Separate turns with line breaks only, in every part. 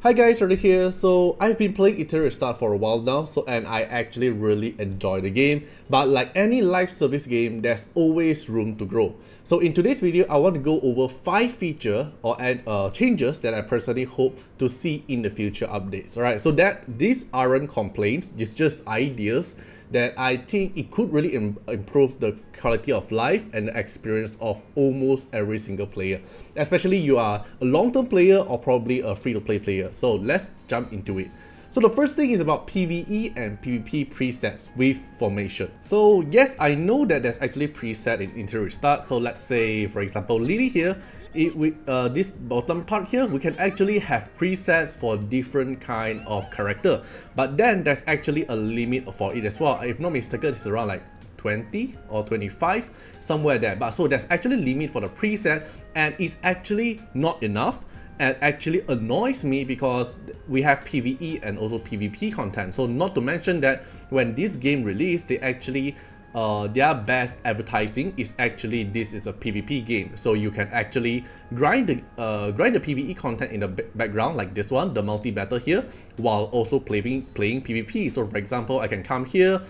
Hi guys, Artiar here. So I've been playing Etheria Restart for a while now, and I actually really enjoy the game. But like any live service game, there's always room to grow. So in today's video, I want to go over 5 features or changes that I personally hope to see in the future updates. Alright, so that these aren't complaints, it's just ideas that I think it could really improve the quality of life and the experience of almost every single player, especially you are a long-term player or probably a free-to-play player. So let's jump into it. So the first thing is about PvE and PvP presets with formation. So yes, I know that there's actually preset in Etheria Restart. So let's say, for example, Lily here, this bottom part here, we can actually have presets for different kind of character. But then there's actually a limit for it as well. If not mistaken, it's around like 20 or 25, somewhere there. But so there's actually a limit for the preset, and it's actually not enough. And actually annoys me because we have PvE and also PvP content. So not to mention that when this game released, they actually their best advertising is actually this is a PvP game. So you can actually grind the PvE content in the background like this one, the multi-battle here, while also playing PvP. So for example, I can come here.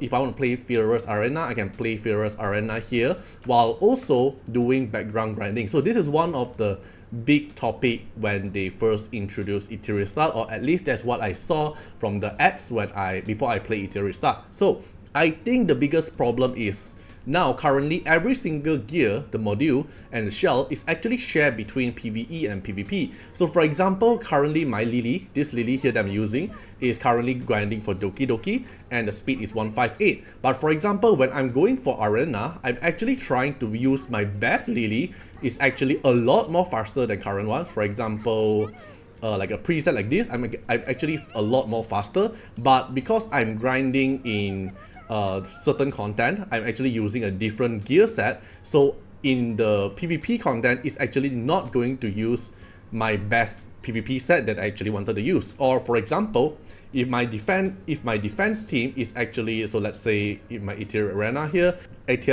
If I want to play Fearless Arena, I can play Fearless Arena here while also doing background grinding. So this is one of the big topic when they first introduced Etheria Restart, or at least that's what I saw from the ads before I play Etheria Restart. So I think the biggest problem is now currently every single gear, the module and the shell is actually shared between PvE and PvP. So for example, currently my Lily, this Lily here that I'm using, is currently grinding for Doki Doki and the speed is 158. But for example, when I'm going for Arena, I'm actually trying to use my best Lily is actually a lot more faster than current ones. For example, like a preset like this, I'm actually a lot more faster, but because I'm grinding in certain content, I'm actually using a different gear set. So in the PvP content, it's actually not going to use my best PvP set that I actually wanted to use. Or for example, if my defense team is actually, so let's say if my Artiar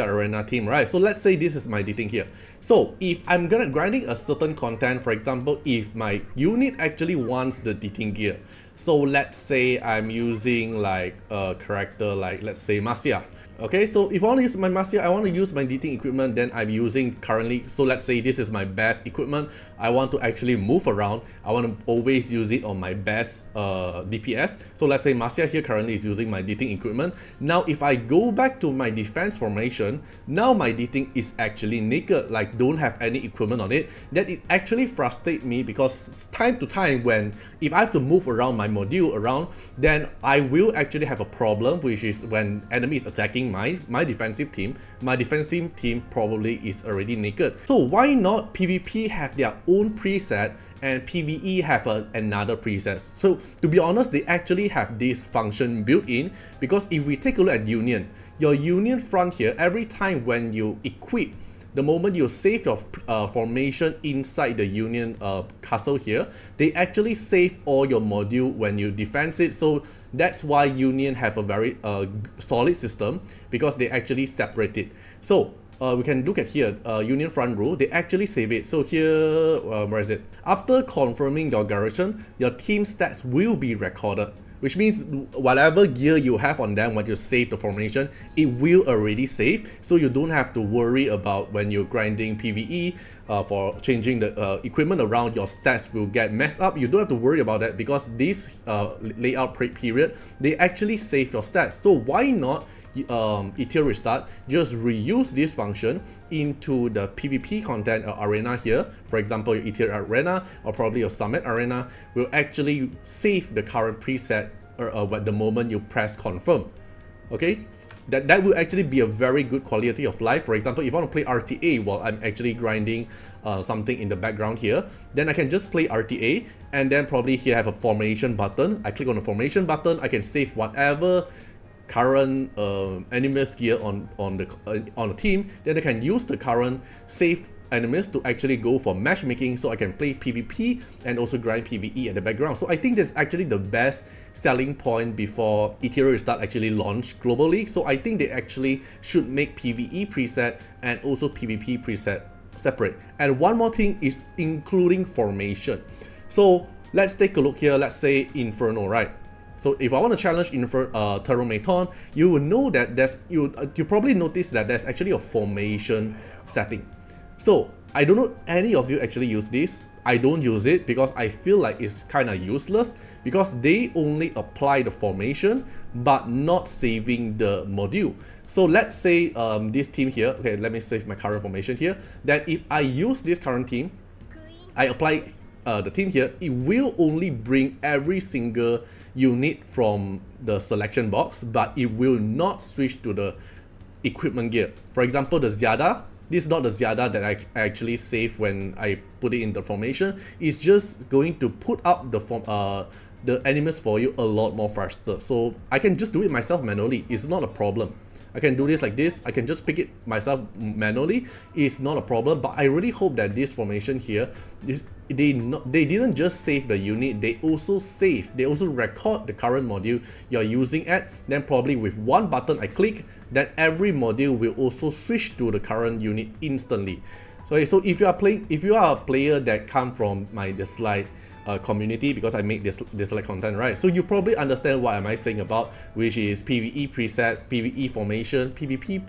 Arena team, right? So let's say this is my thing here. So if I'm gonna grinding a certain content, for example, if my unit actually wants the Dating gear, so let's say I'm using like a character like, let's say Marcia. Okay, so if I want to use my Marcia, I want to use my dating equipment, then I'm using currently, so let's say this is my best equipment. I want to actually move around. I want to always use it on my best DPS. So let's say Marcia here currently is using my dating equipment. Now if I go back to my defense formation, now my dating is actually naked, like don't have any equipment on it. That it actually frustrates me because time to time when if I have to move around my module around, then I will actually have a problem, which is when enemy is attacking my defensive team, my defensive team probably is already naked. So why not PvP have their own preset and PvE have another preset? So to be honest, they actually have this function built in, because if we take a look at Union, your Union front here, every time when you equip, the moment you save your formation inside the Union castle here, they actually save all your module when you defense it. So that's why Union have a very solid system, because they actually separate it. So we can look at here, Union front row, they actually save it. So here, where is it? After confirming your garrison, your team stats will be recorded, which means whatever gear you have on them when you save the formation, it will already save, so you don't have to worry about when you're grinding PvE for changing the equipment around, your stats will get messed up. You don't have to worry about that, because this layout period, they actually save your stats. So why not Etheria Restart just reuse this function into the PvP content arena here? For example, your Etheria Arena or probably your Summit Arena will actually save the current preset at the moment you press confirm. Okay, that will actually be a very good quality of life. For example, if I want to play RTA while I'm actually grinding something in the background here, then I can just play RTA, and then probably here have a formation button. I click on the formation button, I can save whatever current enemies gear on the team. Then I can use the current saved enemies to actually go for matchmaking, so I can play PvP and also grind PvE at the background. So I think that's actually the best selling point before Etheria Restart actually launched globally. So I think they actually should make PvE preset and also PvP preset separate. And one more thing is including formation. So let's take a look here, let's say Inferno, right? So if I want to challenge Terromaton, you will know that you probably notice that there's actually a formation setting. So I don't know any of you actually use this. I don't use it because I feel like it's kind of useless because they only apply the formation but not saving the module. So let's say this team here, okay, let me save my current formation here. Then if I use this current team, I apply the team here, it will only bring every single unit from the selection box, but it will not switch to the equipment gear. For example, the Ziada, this is not the Ziada that I actually save when I put it in the formation. It's just going to put up the animals for you a lot more faster. So I can just do it myself manually. It's not a problem. I can do this like this. I can just pick it myself manually. It's not a problem. But I really hope that this formation here is they didn't just save the unit. They also record the current module you're using at. Then probably with one button I click, then every module will also switch to the current unit instantly. So if you are a player that come from my dislike community, because I make this like content, right? So you probably understand what am I saying about, which is PvE preset, PvE formation, PvP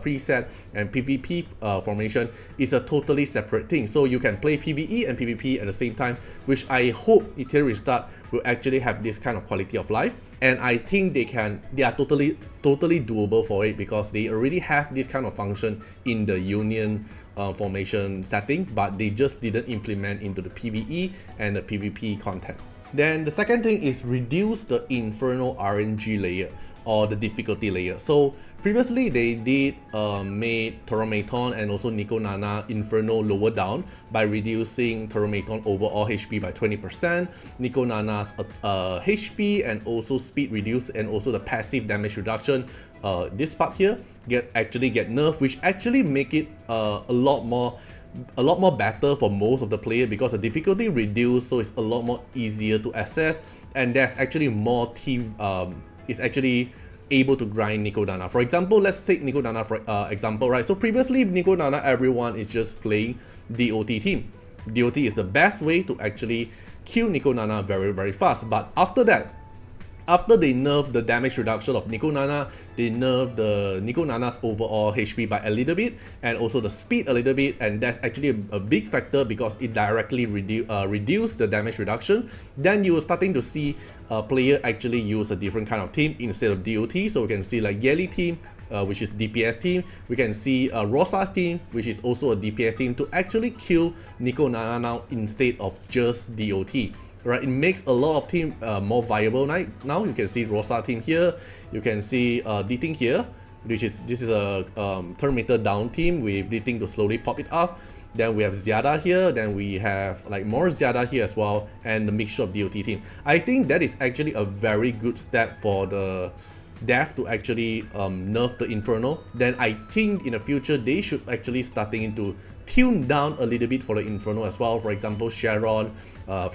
preset, and PvP formation is a totally separate thing. So you can play PvE and PvP at the same time, which I hope Etheria Restart will actually have this kind of quality of life. And I think they are totally doable for it because they already have this kind of function in the Union formation setting, but they just didn't implement into the PvE and the PvP content. Then the second thing is reduce the Inferno RNG layer or the difficulty layer. So previously they did made Terromaton and also Nico Nana Inferno lower down by reducing Terromaton overall HP by 20%, Nico Nana's HP and also speed reduced, and also the passive damage reduction. This part here actually get nerfed, which actually make it a lot more better for most of the player because the difficulty reduced, so it's a lot more easier to assess, and there's actually more team is actually able to grind Nico Nana. For example, let's take Nico Nana for example, right? So previously Nico Nana, everyone is just playing DOT team. DOT is the best way to actually kill Nico Nana very fast, but after that, after they nerfed the damage reduction of Nico Nana, they nerfed the Nico Nana's overall HP by a little bit and also the speed a little bit, and that's actually a big factor because it directly reduced the damage reduction. Then you're starting to see a player actually use a different kind of team instead of DOT. So we can see like Yeli team, which is DPS team. We can see Rosa team, which is also a DPS team, to actually kill Nico Nana now instead of just DOT. Right, it makes a lot of team more viable. Now you can see Rosa team here, you can see D-Ting here, this is a Terminator down team with D-Ting to slowly pop it off. Then we have Ziada here, then we have like more Ziada here as well, and the mixture of DOT team. I think that is actually a very good step for the dev to actually nerf the Inferno. Then I think in the future they should actually starting to tune down a little bit for the Inferno as well. For example, Sharon,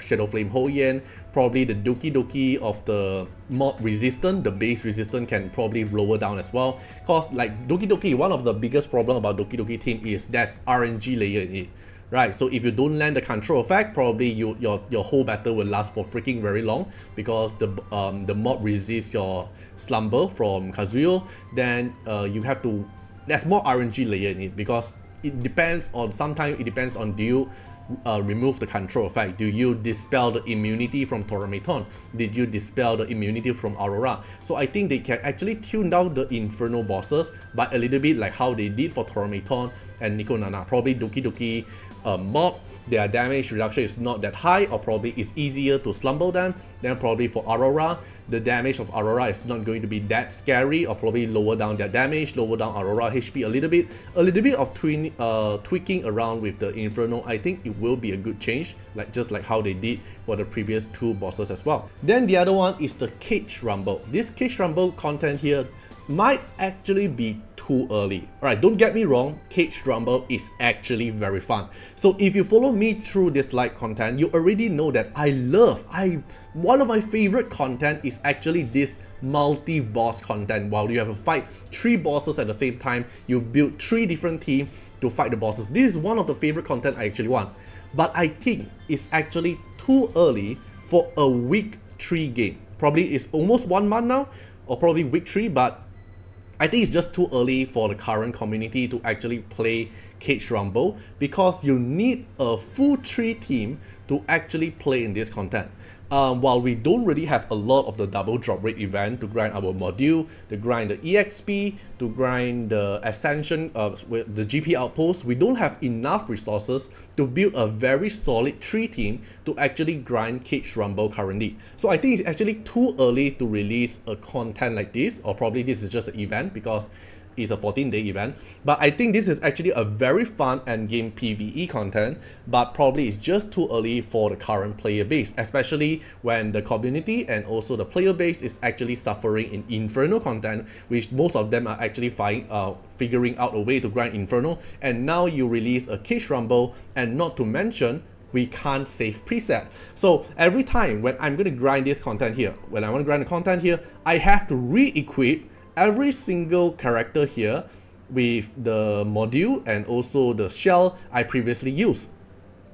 Shadow Flame Hoyen, probably the Doki Doki of the mob resistance, the base resistance can probably lower down as well. Cause like Doki Doki, one of the biggest problem about Doki Doki team is there's RNG layer in it. Right, so if you don't land the control effect, probably your whole battle will last for freaking very long because the mob resists your slumber from Kazuyo. Then you have to, there's more RNG layer in it because it depends on, sometimes it depends on, do you remove the control effect? Do you dispel the immunity from Terromaton? Did you dispel the immunity from Aurora? So I think they can actually tune down the Inferno bosses by a little bit like how they did for Terromaton and Nico Nana. Probably Doki Doki mob, their damage reduction is not that high, or probably it's easier to slumber them. Then probably for Aurora, the damage of Aurora is not going to be that scary, or probably lower down their damage, lower down Aurora HP a little bit of tweaking around with the Inferno. I think it will be a good change, like just like how they did for the previous two bosses as well. Then the other one is the Cage Rumble. This Cage Rumble content here might actually be too early. Alright, don't get me wrong, Cage Rumble is actually very fun. So if you follow me through this like content, you already know that one of my favorite content is actually this multi-boss content. While you have to fight 3 bosses at the same time, you build 3 different teams to fight the bosses. This is one of the favorite content I actually want. But I think it's actually too early for a week 3 game. Probably it's almost 1 month now, or probably week 3, but I think it's just too early for the current community to actually play Cage Rumble, because you need a full 3 team to actually play in this content. While we don't really have a lot of the double drop rate event to grind our module, to grind the EXP, to grind the Ascension, with the GP outpost, we don't have enough resources to build a very solid 3 team to actually grind Cage Rumble currently. So I think it's actually too early to release a content like this, or probably this is just an event because it's a 14-day event. But I think this is actually a very fun endgame PvE content, but probably it's just too early for the current player base, especially when the community and also the player base is actually suffering in Inferno content, which most of them are actually figuring out a way to grind Inferno, and now you release a Cage Rumble, and not to mention we can't save preset. So every time when I'm going to grind this content here, when I want to grind the content here, I have to re-equip every single character here with the module and also the shell I previously used.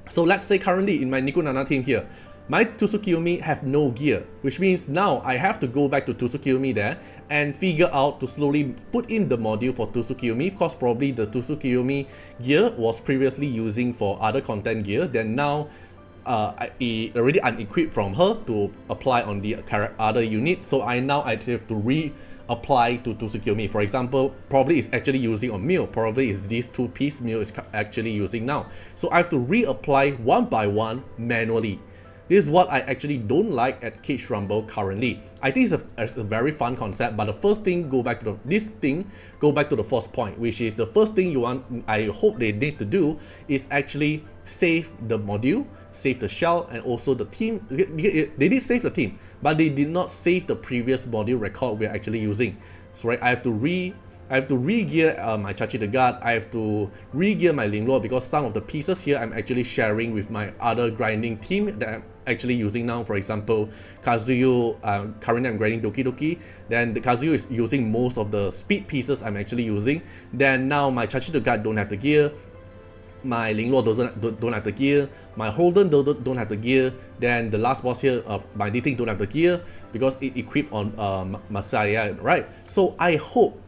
So let's say currently in my Nico Nana team here, my Tsukuyomi have no gear, which means now I have to go back to Tsukuyomi there and figure out to slowly put in the module for Tsukuyomi, because probably the Tsukuyomi gear was previously using for other content gear, then now I already unequipped from her to apply on the other unit, so I have to apply to Tsukuyomi. For example, probably it's actually using on Mew, probably it's this 2-piece Mew is actually using now. So I have to reapply one by one manually. This is what I actually don't like at Cage Rumble currently. I think it's a very fun concept, but the first thing go back to the first point, which is the first thing you want, I hope they need to do is actually save the module, save the shell, and also the team. They did save the team, but they did not save the previous module record we're actually using. So right, I have to re-gear my Chachi the God, I have to re-gear my Linglord, because some of the pieces here I'm actually sharing with my other grinding team that I'm actually using now. For example, Kazuyu, currently I'm grinding Doki Doki, then the Kazuyu is using most of the speed pieces I'm actually using. Then now my Chachi the God don't have the gear, my Linglord don't have the gear, my Holden don't have the gear, then the last boss here, my Dating don't have the gear because it equipped on Messiah, right? So I hope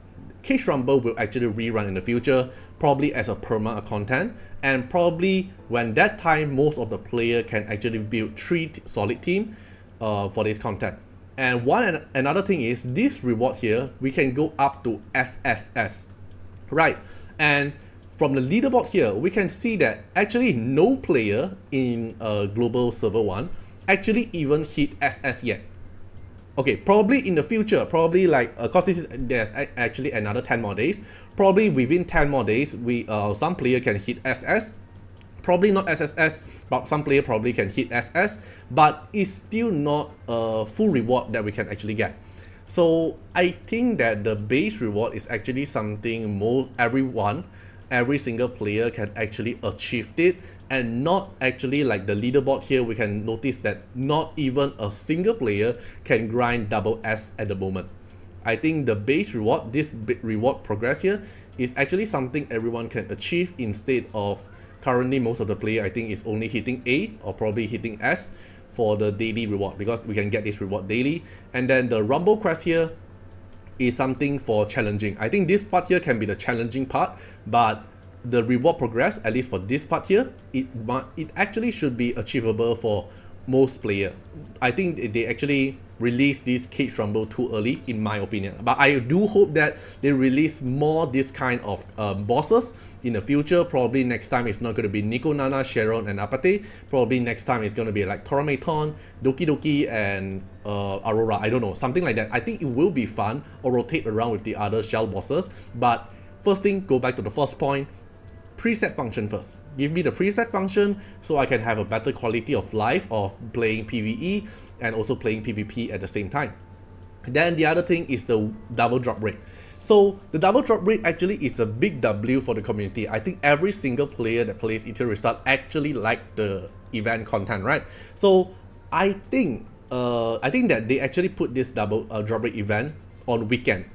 Cage Rumble will actually rerun in the future, probably as a perma content, and probably when that time most of the player can actually build 3 solid team for this content. And another thing is this reward here, we can go up to SSS, right? And from the leaderboard here, we can see that actually no player in global server 1 actually even hit SS yet. Okay, probably in the future, probably like, cause there's actually another 10 more days. Probably within 10 more days, some player can hit SS. Probably not SSS, but some player probably can hit SS. But it's still not a full reward that we can actually get. So I think that the base reward is actually something every single player can actually achieve it, and not actually like the leaderboard here. We can notice that not even a single player can grind double S at the moment. I think the base reward, this reward progress here, is actually something everyone can achieve, instead of currently most of the player I think is only hitting A or probably hitting S for the daily reward, because we can get this reward daily. And then the Rumble quest here is something for challenging. I think this part here can be the challenging part, but the reward progress, at least for this part here, it actually should be achievable for most player. I think they actually released this Cage Rumble too early, in my opinion. But I do hope that they release more this kind of bosses in the future. Probably next time it's not going to be Nico Nana, Sharon, and Apate. Probably next time it's going to be like Toramaton, Doki Doki, and Aurora. I don't know, something like that. I think it will be fun, or rotate around with the other shell bosses. But first thing, go back to the first point. Preset function first. Give me the preset function so I can have a better quality of life of playing PvE and also playing PvP at the same time. Then the other thing is the double drop rate. So the double drop rate actually is a big W for the community. I think every single player that plays Etheria Restart actually like the event content, right? So I think that they actually put this double drop rate event on weekend,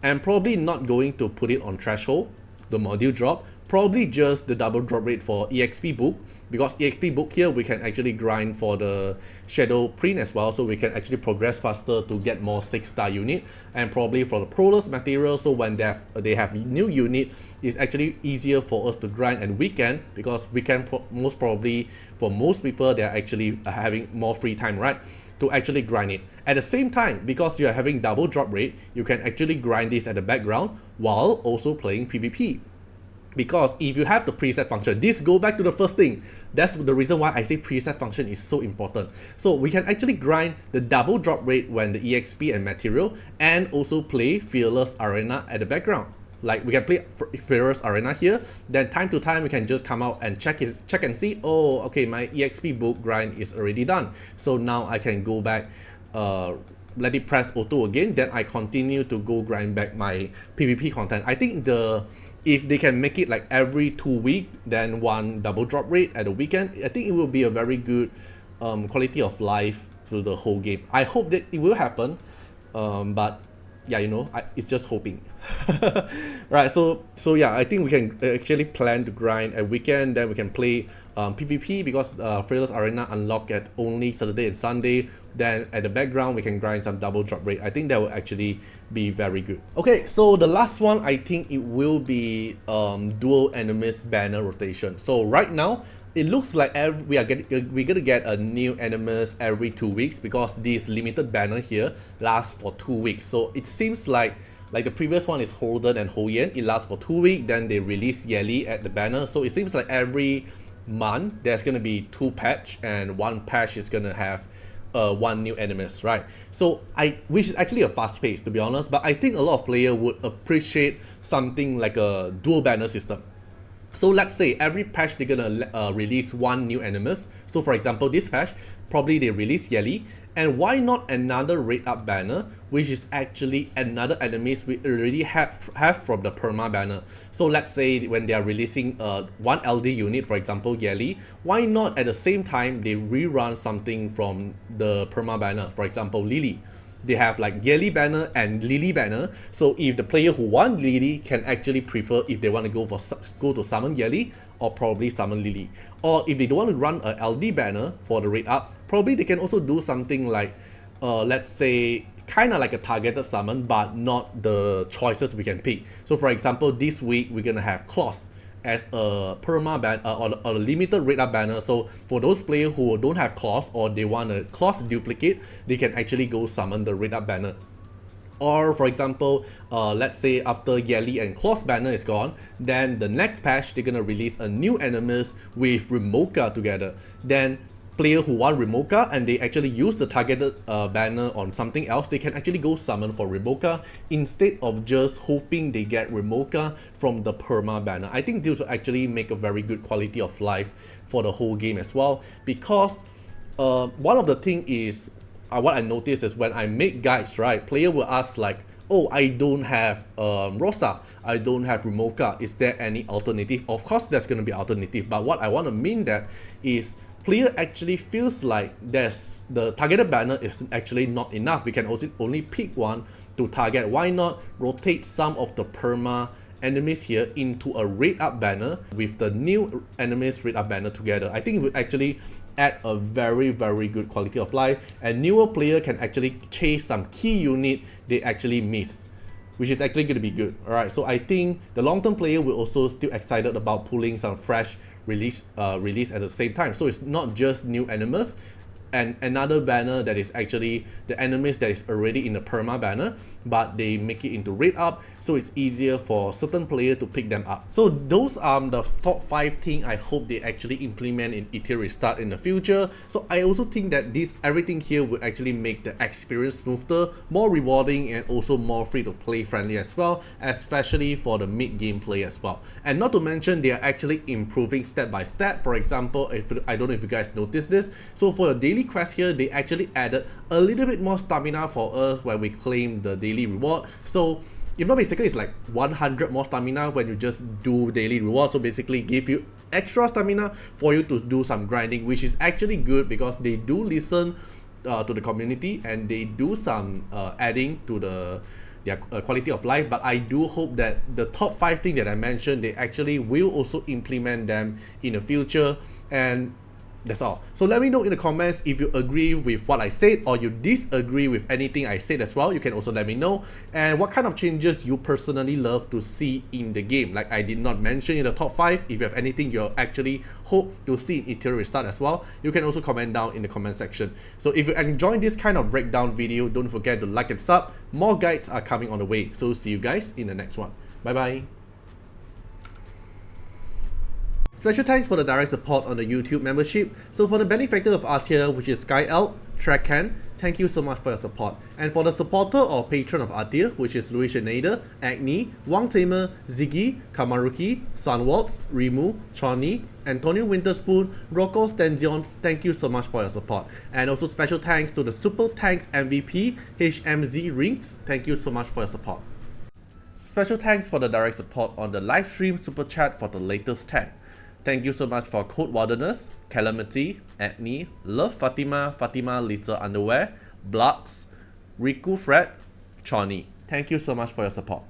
and probably not going to put it on threshold, the module drop. probably just the double drop rate for EXP book, because EXP book here we can actually grind for the shadow print as well, so we can actually progress faster to get more 6-star unit, and probably for the proless material, so when they have new unit, it's actually easier for us to grind and weekend, because weekend most probably for most people they're actually having more free time, right, to actually grind it. At the same time, because you are having double drop rate, you can actually grind this at the background while also playing PvP. Because if you have the preset function, this go back to the first thing. That's the reason why I say preset function is so important. So we can actually grind the double drop rate when the EXP and material, and also play Fearless Arena at the background. Like we can play Fearless Arena here, then time to time we can just come out and check and see, oh okay, my EXP book grind is already done. So now I can go back, let it press auto again, then I continue to go grind back my PvP content. I think if they can make it like every 2 weeks, then one double drop rate at the weekend, I think it will be a very good quality of life to the whole game. I hope that it will happen, but yeah, you know, it's just hoping. Right, so yeah, I think we can actually plan to grind a weekend, then we can play PvP, because Fearless Arena unlock at only Saturday and Sunday. Then at the background we can grind some double drop rate. I think that will actually be very good. Okay, so the last one, I think it will be dual enemies banner rotation. So right now it looks like we're gonna get a new enemies every 2 weeks, because this limited banner here lasts for 2 weeks. So it seems like the previous one is Holden and Hoyen, it lasts for 2 weeks, then they release Yeli at the banner. So it seems like every month there's gonna be 2 patch, and 1 patch is gonna have 1 new enemies, right? So which is actually a fast pace, to be honest, but I think a lot of players would appreciate something like a dual banner system. So let's say every patch they're gonna release 1 new enemies. So for example, this patch, probably they release Yeli, and why not another rate up banner, which is actually another enemies we already have from the perma banner. So let's say when they are releasing 1 LD unit, for example Yeli, why not at the same time they rerun something from the perma banner, for example Lily. They have like Yeli banner and Lily banner, so if the player who want Lily can actually prefer if they want to go to summon Yeli, or probably summon Lily. Or if they don't want to run a LD banner for the rate up, probably they can also do something like let's say kind of like a targeted summon, but not the choices we can pick. So for example, this week we're gonna have Claws as a perma ban or a limited rate up banner. So for those players who don't have Claws, or they want a Claws duplicate, they can actually go summon the rate up banner. Or for example, let's say after Yeli and Claws banner is gone, then the next patch they're gonna release a new enemies with Remoka together. Then player who want Remoka and they actually use the targeted banner on something else, they can actually go summon for Remoka instead of just hoping they get Remoka from the perma banner. I think this will actually make a very good quality of life for the whole game as well, because one of the thing is what I noticed is when I make guides, right, player will ask like, oh, I don't have Rosa, I don't have Remoka, is there any alternative? Of course there's going to be alternative, but what I want to mean that is player actually feels like the targeted banner is actually not enough. We can only pick one to target. Why not rotate some of the perma enemies here into a rate up banner with the new enemies rate up banner together? I think it would actually add a very good quality of life, and newer player can actually chase some key unit they actually miss, which is actually going to be good. Alright, so I think the long-term player will also still excited about pulling some fresh release at the same time. So it's not just new enemies and another banner that is actually the enemies that is already in the perma banner, but they make it into rate up, so it's easier for certain player to pick them up. So those are the top 5 things I hope they actually implement in Etheria Restart in the future. So I also think that everything here will actually make the experience smoother, more rewarding, and also more free to play friendly as well, especially for the mid game play as well. And not to mention, they are actually improving step by step. For example, I don't know if you guys noticed this, so for the daily quest here, they actually added a little bit more stamina for us when we claim the daily reward. So if not mistaken, it's like 100 more stamina when you just do daily reward. So basically give you extra stamina for you to do some grinding, which is actually good because they do listen to the community, and they do some adding to the their quality of life, but I do hope that the top 5 things that I mentioned, they actually will also implement them in the future. And that's all. So let me know in the comments if you agree with what I said or you disagree with anything I said as well. You can also let me know, and what kind of changes you personally love to see in the game. Like I did not mention in the top 5, if you have anything you actually hope to see in Etheria Restart as well, you can also comment down in the comment section. So if you enjoyed this kind of breakdown video, don't forget to like and sub. More guides are coming on the way. So see you guys in the next one. Bye bye. Special thanks for the direct support on the YouTube membership. So for the benefactor of Artiar, which is Sky Elk, Trekcan, thank you so much for your support. And for the supporter or patron of Artiar, which is Louis Schneider, Agni, Wang Tamer, Ziggy, Kamaruki, Sunwaltz, Rimu, Choni, Antonio Winterspoon, Rocco Stenzions, thank you so much for your support. And also special thanks to the Super Tanks MVP, HMZ Rings, thank you so much for your support. Special thanks for the direct support on the live stream super chat for the latest tag. Thank you so much for Code Wilderness, Calamity, Agni, Love Fatima, Fatima Little Underwear, Bloods, Riku Fred, Choni. Thank you so much for your support.